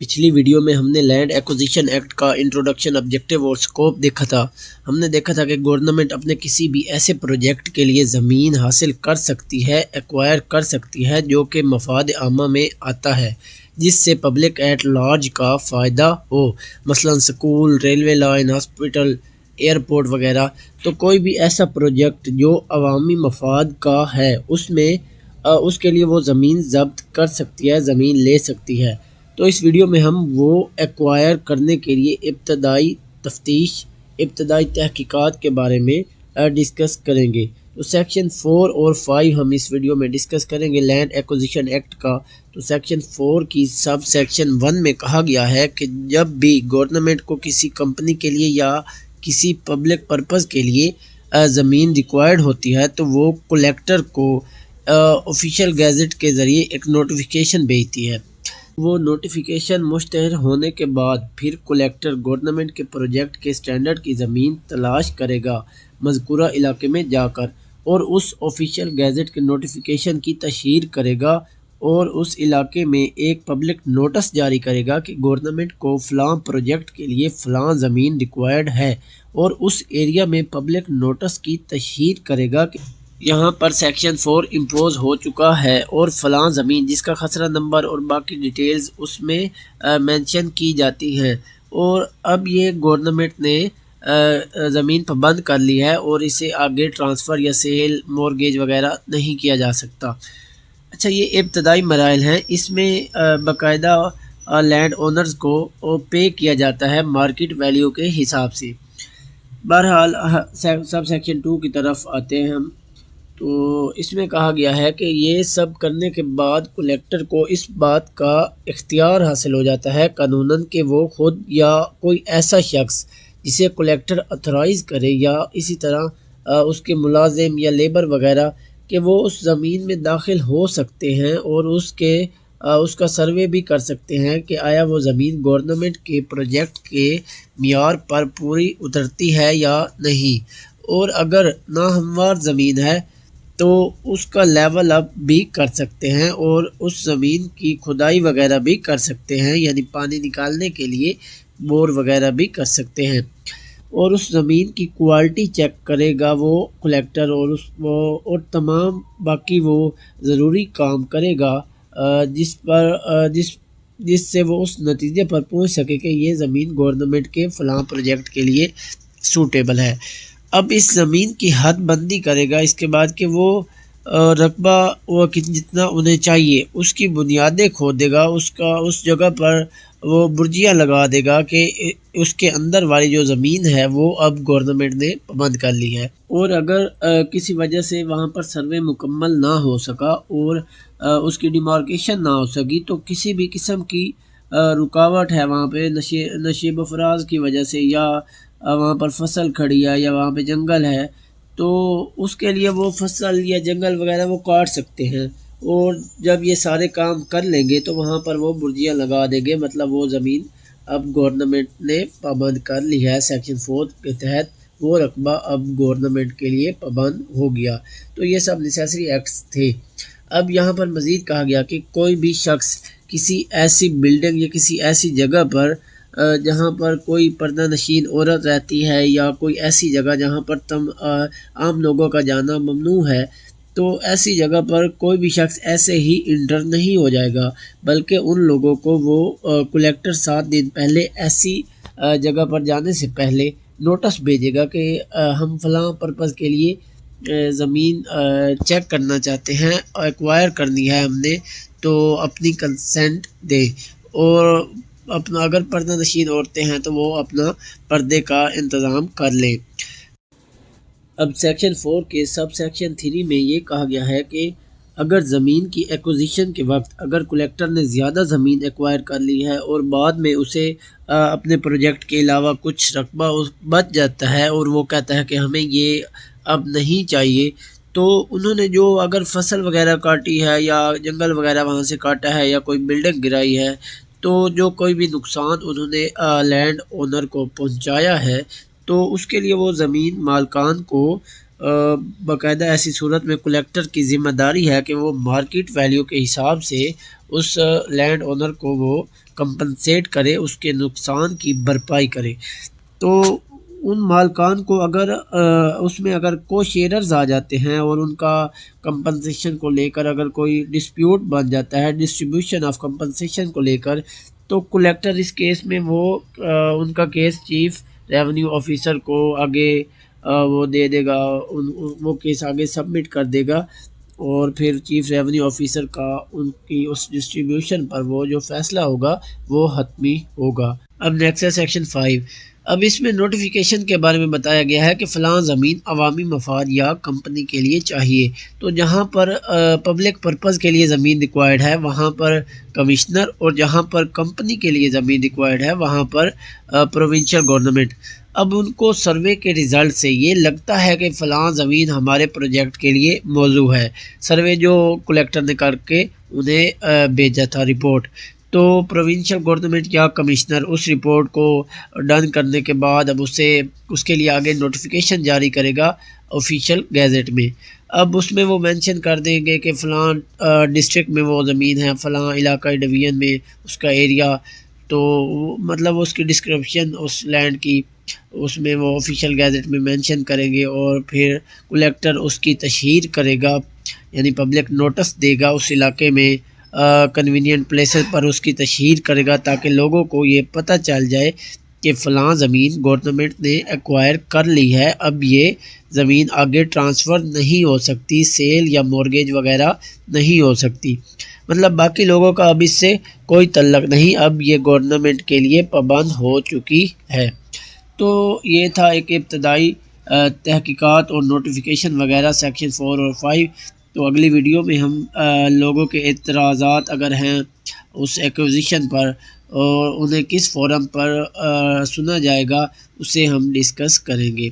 پچھلی ویڈیو میں ہم نے لینڈ ایکوزیشن ایکٹ کا انٹروڈکشن، آبجیکٹیو اور سکوپ دیکھا تھا۔ ہم نے دیکھا تھا کہ گورنمنٹ اپنے کسی بھی ایسے پروجیکٹ کے لیے زمین حاصل کر سکتی ہے، ایکوائر کر سکتی ہے جو کہ مفاد عامہ میں آتا ہے، جس سے پبلک ایٹ لارج کا فائدہ ہو، مثلا school, railway line, hospital, airport وغیرہ۔ تو کوئی بھی ایسا پروجیکٹ جو عوامی مفاد کا ہے اس کے لیے وہ زمین ضبط کر سکتی ہے، زمین لے سکتی ہے۔ تو اس ویڈیو میں ہم وہ ایکوائر کرنے کے لیے ابتدائی تفتیش، ابتدائی تحقیقات کے بارے میں ڈسکس کریں گے۔ تو سیکشن 4 اور 5 ہم اس ویڈیو میں ڈسکس کریں گے لینڈ ایکوزیشن ایکٹ کا۔ تو سیکشن 4 کی سب سیکشن 1 میں کہا گیا ہے کہ جب بھی گورنمنٹ کو کسی کمپنی کے لیے یا کسی پبلک پرپز کے لیے زمین ریکوائرڈ ہوتی ہے تو وہ کلیکٹر کو آفیشیل گیزٹ کے ذریعے ایک نوٹیفیکیشن بھیجتی ہے۔ وہ نوٹیفیکیشن مشتہر ہونے کے بعد پھر کلیکٹر گورنمنٹ کے پروجیکٹ کے سٹینڈرڈ کی زمین تلاش کرے گا مذکورہ علاقے میں جا کر، اور اس آفیشیل گیزٹ کے نوٹیفیکیشن کی تشہیر کرے گا اور اس علاقے میں ایک پبلک نوٹس جاری کرے گا کہ گورنمنٹ کو فلاں پروجیکٹ کے لیے فلاں زمین ریکوائرڈ ہے، اور اس ایریا میں پبلک نوٹس کی تشہیر کرے گا کہ یہاں پر سیکشن 4 امپوز ہو چکا ہے اور فلاں زمین جس کا خسرہ نمبر اور باقی ڈیٹیلز اس میں مینشن کی جاتی ہیں، اور اب یہ گورنمنٹ نے زمین پابند کر لی ہے اور اسے آگے ٹرانسفر یا سیل، مورگیج وغیرہ نہیں کیا جا سکتا۔ اچھا، یہ ابتدائی مراحل ہیں، اس میں باقاعدہ لینڈ اونرز کو پے کیا جاتا ہے مارکیٹ ویلیو کے حساب سے۔ بہرحال سب سیکشن 2 کی طرف آتے ہیں ہم۔ تو اس میں کہا گیا ہے کہ یہ سب کرنے کے بعد کلیکٹر کو اس بات کا اختیار حاصل ہو جاتا ہے قانوناً کہ وہ خود یا کوئی ایسا شخص جسے کلیکٹر اتھرائز کرے یا اسی طرح اس کے ملازم یا لیبر وغیرہ، کہ وہ اس زمین میں داخل ہو سکتے ہیں اور اس کا سروے بھی کر سکتے ہیں کہ آیا وہ زمین گورنمنٹ کے پروجیکٹ کے معیار پر پوری اترتی ہے یا نہیں، اور اگر ناہموار زمین ہے تو اس کا لیول اپ بھی کر سکتے ہیں اور اس زمین کی کھدائی وغیرہ بھی کر سکتے ہیں، یعنی پانی نکالنے کے لیے بور وغیرہ بھی کر سکتے ہیں، اور اس زمین کی کوالٹی چیک کرے گا وہ کلیکٹر، اور تمام باقی وہ ضروری کام کرے گا جس سے وہ اس نتیجے پر پہنچ سکے کہ یہ زمین گورنمنٹ کے فلاں پروجیکٹ کے لیے سوٹیبل ہے۔ اب اس زمین کی حد بندی کرے گا اس کے بعد کہ وہ رقبہ جتنا انہیں چاہیے اس کی بنیادیں کھودے گا، اس جگہ پر وہ برجیاں لگا دے گا کہ اس کے اندر والی جو زمین ہے وہ اب گورنمنٹ نے پابند کر لی ہے، اور اگر کسی وجہ سے وہاں پر سروے مکمل نہ ہو سکا اور اس کی ڈیمارکیشن نہ ہو سکی، تو کسی بھی قسم کی رکاوٹ ہے وہاں پہ نشیب افراز کی وجہ سے، یا وہاں پر فصل کھڑی ہے یا وہاں پہ جنگل ہے، تو اس کے لیے وہ فصل یا جنگل وغیرہ وہ کاٹ سکتے ہیں، اور جب یہ سارے کام کر لیں گے تو وہاں پر وہ برجیاں لگا دیں گے، مطلب وہ زمین اب گورنمنٹ نے پابند کر لی ہے، سیکشن 4 کے تحت وہ رقبہ اب گورنمنٹ کے لیے پابند ہو گیا۔ تو یہ سب نیسیسری ایکٹس تھے۔ اب یہاں پر مزید کہا گیا کہ کوئی بھی شخص کسی ایسی بلڈنگ یا کسی ایسی جگہ پر جہاں پر کوئی پردہ نشین عورت رہتی ہے، یا کوئی ایسی جگہ جہاں پر عام لوگوں کا جانا ممنوع ہے، تو ایسی جگہ پر کوئی بھی شخص ایسے ہی انٹر نہیں ہو جائے گا، بلکہ ان لوگوں کو وہ کلیکٹر 7 دن پہلے ایسی جگہ پر جانے سے پہلے نوٹس بھیجے گا کہ ہم فلاں پرپز کے لیے زمین چیک کرنا چاہتے ہیں، ایکوائر کرنی ہے ہم نے، تو اپنی کنسنٹ دیں، اور اپنا اگر پردہ نشین عورتیں ہیں تو وہ اپنا پردے کا انتظام کر لیں۔ اب سیکشن 4 کے سب سیکشن 3 میں یہ کہا گیا ہے کہ اگر زمین کی ایکوزیشن کے وقت اگر کلیکٹر نے زیادہ زمین ایکوائر کر لی ہے اور بعد میں اسے اپنے پروجیکٹ کے علاوہ کچھ رقبہ بچ جاتا ہے اور وہ کہتا ہے کہ ہمیں یہ اب نہیں چاہیے، تو انہوں نے جو اگر فصل وغیرہ کاٹی ہے یا جنگل وغیرہ وہاں سے کاٹا ہے یا کوئی بلڈنگ گرائی ہے، تو جو کوئی بھی نقصان انہوں نے لینڈ اونر کو پہنچایا ہے، تو اس کے لیے وہ زمین مالکان کو باقاعدہ ایسی صورت میں کلیکٹر کی ذمہ داری ہے کہ وہ مارکیٹ ویلیو کے حساب سے اس لینڈ اونر کو وہ کمپنسیٹ کرے، اس کے نقصان کی بھرپائی کرے۔ تو ان مالکان کو اگر اس میں اگر کو شیئرز آ جاتے ہیں اور ان کا کمپنسیشن کو لے کر اگر کوئی ڈسپیوٹ بن جاتا ہے ڈسٹریبیوشن آف کمپنسیشن کو لے کر، تو کلیکٹر اس کیس میں وہ ان کا کیس چیف ریونیو آفیسر کو آگے وہ دے دے گا، وہ کیس آگے سبمٹ کر دے گا، اور پھر چیف ریونیو آفیسر کا ان کی اس ڈسٹریبیوشن پر وہ جو فیصلہ ہوگا وہ حتمی ہوگا۔ اب نیکسٹ ہے سیکشن 5۔ اب اس میں نوٹیفیکیشن کے بارے میں بتایا گیا ہے کہ فلاں زمین عوامی مفاد یا کمپنی کے لیے چاہیے، تو جہاں پر پبلک پرپز کے لیے زمین ریکوائرڈ ہے وہاں پر کمشنر، اور جہاں پر کمپنی کے لیے زمین ریکوائرڈ ہے وہاں پر پروونشل گورنمنٹ۔ اب ان کو سروے کے ریزلٹ سے یہ لگتا ہے کہ فلاں زمین ہمارے پروجیکٹ کے لیے موزوں ہے، سروے جو کلیکٹر نے کر کے انہیں بھیجا تھا رپورٹ، تو پروونشل گورنمنٹ یا کمشنر اس رپورٹ کو ڈن کرنے کے بعد اب اس کے لیے آگے نوٹیفیکیشن جاری کرے گا آفیشیل گیزٹ میں۔ اب اس میں وہ مینشن کر دیں گے کہ فلاں ڈسٹرکٹ میں وہ زمین ہے، فلاں علاقائی ڈویژن میں اس کا ایریا، تو مطلب اس کی ڈسکرپشن اس لینڈ کی اس میں وہ آفیشیل گیزٹ میں مینشن کریں گے، اور پھر کلیکٹر اس کی تشہیر کرے گا، یعنی پبلک نوٹس دے گا اس علاقے میں کنوینینٹ پلیسز پر اس کی تشہیر کرے گا، تاکہ لوگوں کو یہ پتہ چل جائے کہ فلاں زمین گورنمنٹ نے ایکوائر کر لی ہے، اب یہ زمین آگے ٹرانسفر نہیں ہو سکتی، سیل یا مورگیج وغیرہ نہیں ہو سکتی، مطلب باقی لوگوں کا اب اس سے کوئی تعلق نہیں، اب یہ گورنمنٹ کے لیے پابند ہو چکی ہے۔ تو یہ تھا ایک ابتدائی تحقیقات اور نوٹیفیکیشن وغیرہ سیکشن 4 اور 5۔ تو اگلی ویڈیو میں ہم لوگوں کے اعتراضات اگر ہیں اس ایکوزیشن پر اور انہیں کس فورم پر سنا جائے گا اسے ہم ڈسکس کریں گے۔